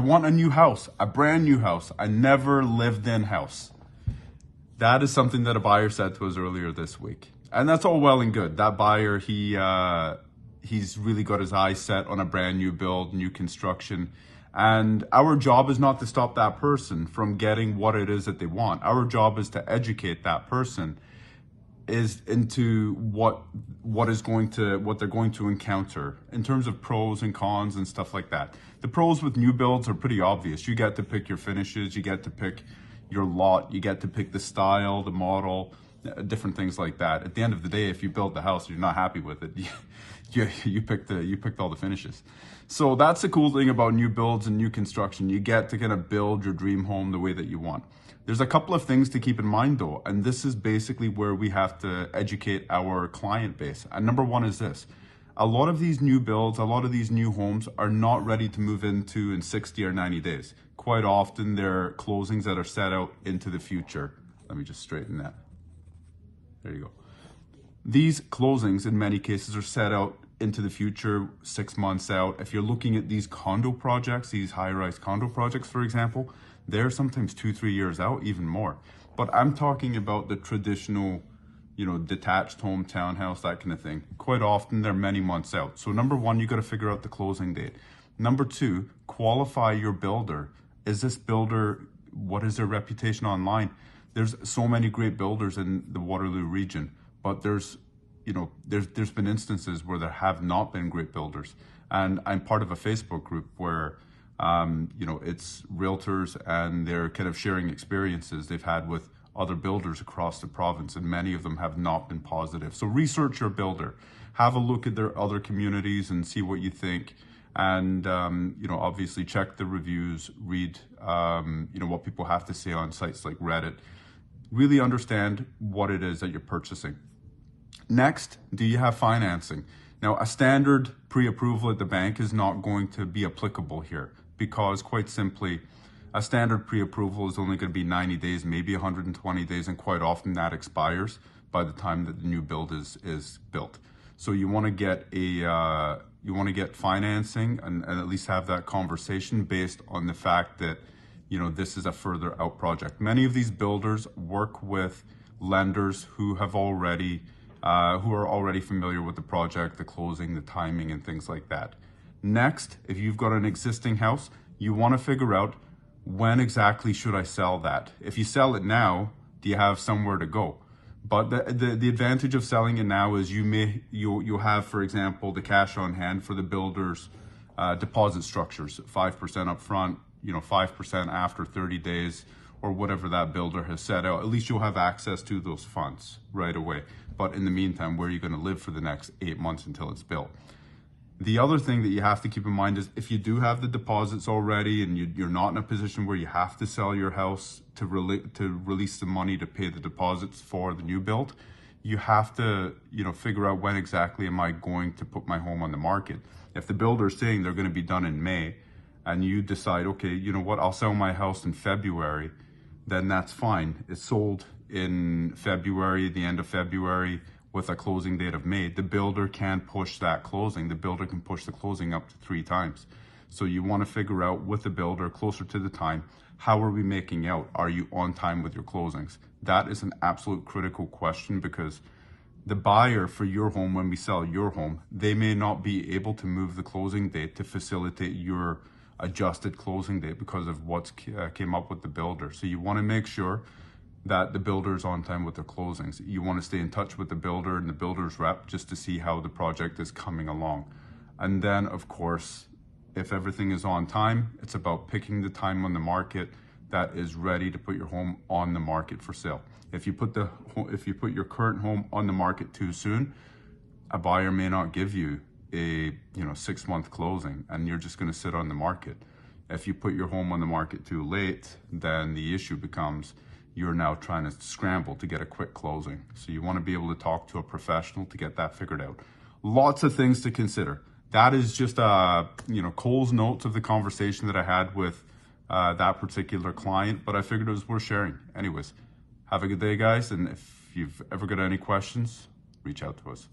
I want a new house, a brand new house, a never lived in house. That is something that a buyer said to us earlier this week. And that's all well and good. That buyer, he's really got his eyes set on a brand new build, new construction. And our job is not to stop that person from getting what it is that they want. Our job is to educate that person into what they're going to encounter in terms of pros and cons and stuff like that. The pros with new builds are pretty obvious. You get to pick your finishes, you get to pick your lot, you get to pick the style, the model, different things like that. At the end of the day, if you build the house and you're not happy with it, you picked all the finishes. So that's the cool thing about new builds and new construction. You get to kind of build your dream home the way that you want. There's a couple of things to keep in mind though, and this is basically where we have to educate our client base. And number one is this: a lot of these new builds, a lot of these new homes are not ready to move into in 60 or 90 days. Quite often they're closings that are set out into the future. Let me just straighten that. There you go. These closings in many cases are set out into the future, 6 months out. If you're looking at these condo projects, these high-rise condo projects, for example, they're sometimes 2-3 years out, even more. But I'm talking about the traditional, detached home, townhouse, that kind of thing. Quite often they're many months out. So number one, you got to figure out the closing date. Number two, qualify your builder. Is this builder, what is their reputation online? There's so many great builders in the Waterloo region, but there's been instances where there have not been great builders. And I'm part of a Facebook group where, it's realtors and they're kind of sharing experiences they've had with other builders across the province, and many of them have not been positive. So research your builder, have a look at their other communities and see what you think. And, obviously check the reviews, read, what people have to say on sites like Reddit. Really understand what it is that you're purchasing. Next, do you have financing? Now, a standard pre-approval at the bank is not going to be applicable here because, quite simply, a standard pre-approval is only going to be 90 days, maybe 120 days, and quite often that expires by the time that the new build is built. So you want to get financing and at least have that conversation based on the fact that this is a further out project. Many of these builders work with lenders who are already familiar with the project, the closing, the timing, and things like that. Next, if you've got an existing house, you want to figure out when exactly should I sell that. If you sell it now, do you have somewhere to go? But the advantage of selling it now is you'll have, for example, the cash on hand for the builder's deposit structures, 5% up front, 5% after 30 days, or whatever that builder has set out. At least you'll have access to those funds right away. But in the meantime, where are you going to live for the next 8 months until it's built? The other thing that you have to keep in mind is if you do have the deposits already and you're not in a position where you have to sell your house to release the money to pay the deposits for the new build, you have to figure out when exactly am I going to put my home on the market. If the builder is saying they're going to be done in May and you decide, okay, you know what, I'll sell my house in February, then that's fine. It's sold in February, the end of February, with a closing date of May. The builder can push that closing. The builder can push the closing up to 3 times. So you want to figure out with the builder closer to the time, how are we making out? Are you on time with your closings? That is an absolute critical question because the buyer for your home, when we sell your home, they may not be able to move the closing date to facilitate your adjusted closing date because of what's came up with the builder. So you want to make sure that the builder is on time with their closings. You want to stay in touch with the builder and the builder's rep just to see how the project is coming along. And then, of course, if everything is on time, it's about picking the time on the market that is ready to put your home on the market for sale. If you put your current home on the market too soon, a buyer may not give you a 6-month closing and you're just going to sit on the market. If you put your home on the market too late, then the issue becomes you're now trying to scramble to get a quick closing. So you want to be able to talk to a professional to get that figured out. Lots of things to consider. That is just Cole's notes of the conversation that I had with that particular client, but I figured it was worth sharing. Anyways, have a good day, guys, and if you've ever got any questions, reach out to us.